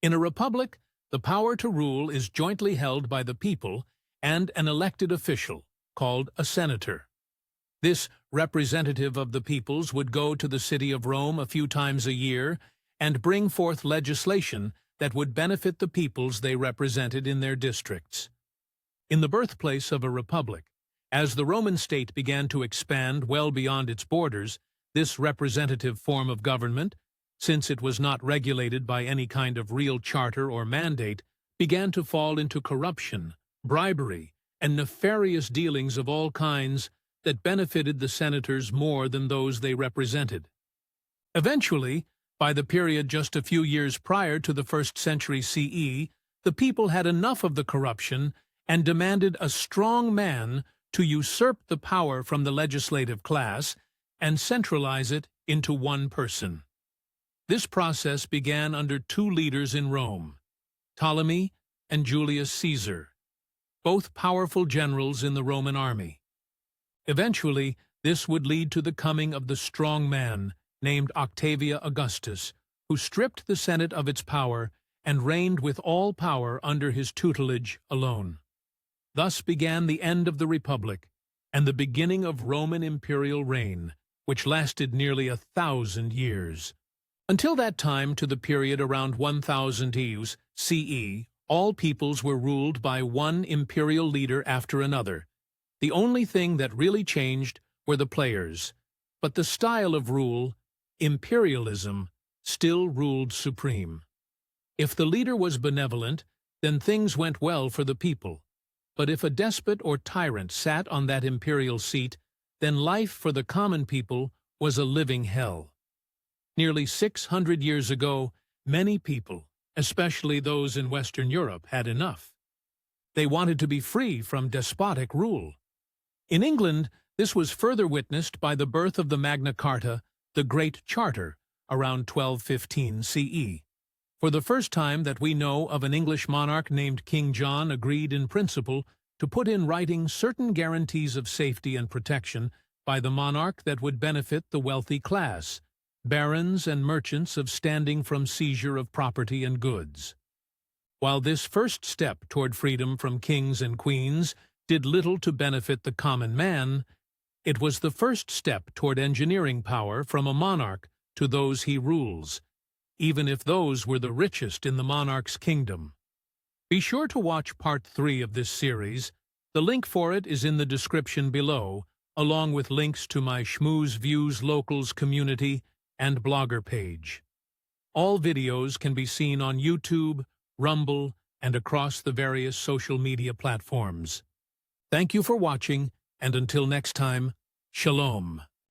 In a republic, the power to rule is jointly held by the people and an elected official, called a senator. This representative of the peoples would go to the city of Rome a few times a year and bring forth legislation that would benefit the peoples they represented in their districts. In the birthplace of a republic, as the Roman state began to expand well beyond its borders, this representative form of government, since it was not regulated by any kind of real charter or mandate, began to fall into corruption, bribery, and nefarious dealings of all kinds that benefited the senators more than those they represented. Eventually, by the period just a few years prior to the 1st century CE, the people had enough of the corruption and demanded a strong man to usurp the power from the legislative class and centralize it into one person. This process began under two leaders in Rome, Ptolemy and Julius Caesar, both powerful generals in the Roman army. Eventually, this would lead to the coming of the strong man named Octavius Augustus, who stripped the Senate of its power and reigned with all power under his tutelage alone. Thus began the end of the Republic and the beginning of Roman imperial reign, which lasted nearly 1,000 years. Until that time, to the period around 1000 years CE, all peoples were ruled by one imperial leader after another. The only thing that really changed were the players, but the style of rule, imperialism, still ruled supreme. If the leader was benevolent, then things went well for the people. But if a despot or tyrant sat on that imperial seat, then life for the common people was a living hell. Nearly 600 years ago, many people, especially those in Western Europe, had enough. They wanted to be free from despotic rule. In England, this was further witnessed by the birth of the Magna Carta, the Great Charter, around 1215 CE. For the first time that we know of, an English monarch named King John agreed in principle to put in writing certain guarantees of safety and protection by the monarch that would benefit the wealthy class, barons and merchants of standing from seizure of property and goods. While this first step toward freedom from kings and queens did little to benefit the common man, it was the first step toward engineering power from a monarch to those he rules, even if those were the richest in the monarch's kingdom. Be sure to watch Part 3 of this series. The link for it is in the description below, along with links to my Schmooze Views Locals community and blogger page. All videos can be seen on YouTube, Rumble, and across the various social media platforms. Thank you for watching, and until next time, Shalom.